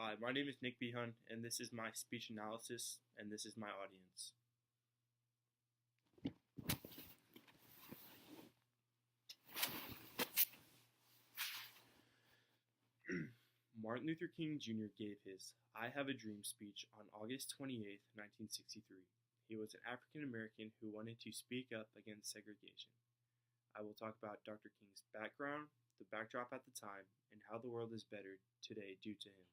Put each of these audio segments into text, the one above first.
Hi, my name is Nick Behun, and this is my speech analysis, and this is my audience. Martin Luther King Jr. gave his I Have a Dream speech on August 28, 1963. He was an African American who wanted to speak up against segregation. I will talk about Dr. King's background, the backdrop at the time, and how the world is better today due to him.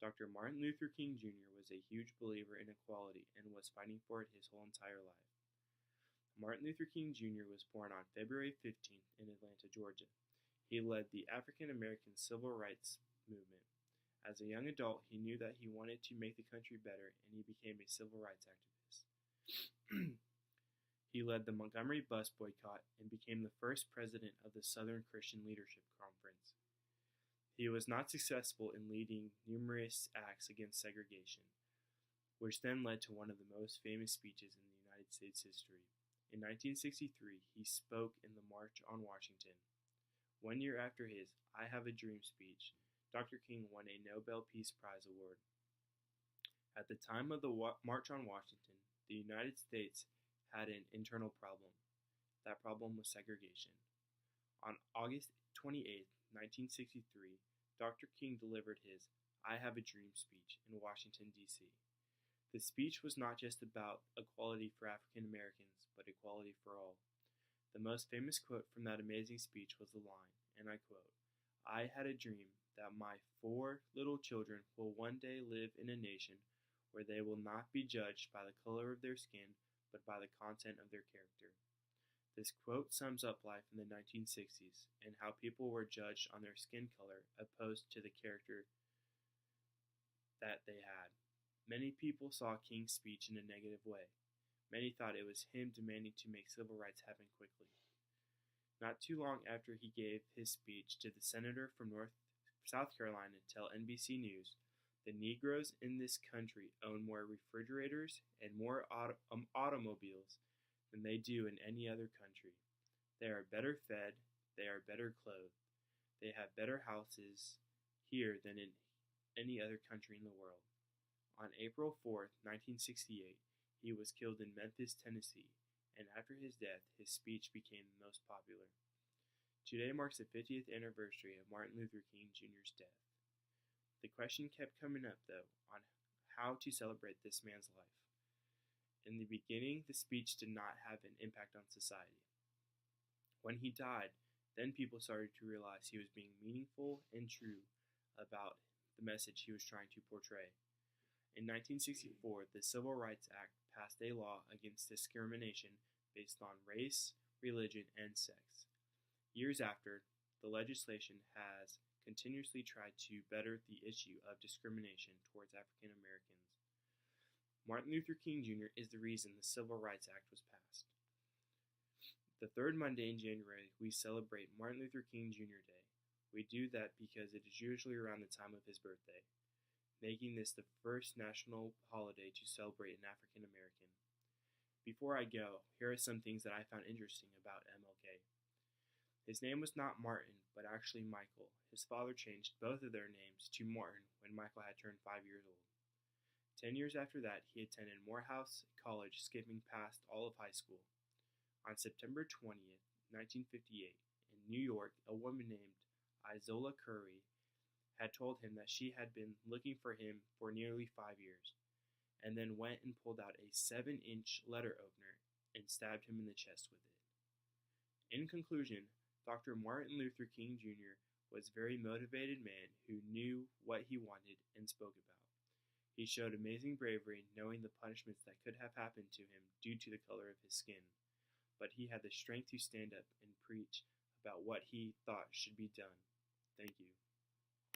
Dr. Martin Luther King Jr. was a huge believer in equality and was fighting for it his whole entire life. Martin Luther King Jr. was born on February 15th in Atlanta, Georgia. He led the African American Civil Rights Movement. As a young adult, he knew that he wanted to make the country better, and he became a civil rights activist. He led the Montgomery bus boycott and became the first president of the Southern Christian Leadership Conference. He was not successful in leading numerous acts against segregation, which then led to one of the most famous speeches in the United States history. In 1963, he spoke in the March on Washington. 1 year after his I Have a Dream speech, Dr. King won a Nobel Peace Prize award. At the time of the March on Washington, the United States had an internal problem. That problem was segregation. On August 28, 1963, Dr. King delivered his I Have a Dream speech in Washington, D.C. The speech was not just about equality for African Americans, but equality for all. The most famous quote from that amazing speech was the line, and I quote, "I had a dream that my 4 little children will one day live in a nation where they will not be judged by the color of their skin, but by the content of their character." This quote sums up life in the 1960s and how people were judged on their skin color opposed to the character that they had. Many people saw King's speech in a negative way. Many thought it was him demanding to make civil rights happen quickly. Not too long after he gave his speech, did the senator from South Carolina tell NBC News, "The Negroes in this country own more refrigerators and more automobiles than they do in any other country. They are better fed, they are better clothed, they have better houses here than in any other country in the world." On April 4th, 1968, he was killed in Memphis, Tennessee, and after his death, his speech became the most popular. Today marks the 50th anniversary of Martin Luther King Jr.'s death. The question kept coming up, though, on how to celebrate this man's life. In the beginning, the speech did not have an impact on society. When he died, then people started to realize he was being meaningful and true about the message he was trying to portray. In 1964, the Civil Rights Act passed a law against discrimination based on race, religion, and sex. Years after, the legislation has continuously tried to better the issue of discrimination towards African Americans. Martin Luther King Jr. is the reason the Civil Rights Act was passed. The third Monday in January, we celebrate Martin Luther King Jr. Day. We do that because it is usually around the time of his birthday, making this the first national holiday to celebrate an African American. Before I go, here are some things that I found interesting about MLK. His name was not Martin, but actually Michael. His father changed both of their names to Martin when Michael had turned 5 years old. 10 years after that, he attended Morehouse College, skipping past all of high school. On September 20th, 1958, in New York, a woman named Izola Curry had told him that she had been looking for him for nearly 5 years, and then went and pulled out a 7-inch letter opener and stabbed him in the chest with it. In conclusion, Dr. Martin Luther King Jr. was a very motivated man who knew what he wanted and spoke about. He showed amazing bravery knowing the punishments that could have happened to him due to the color of his skin, but he had the strength to stand up and preach about what he thought should be done. Thank you.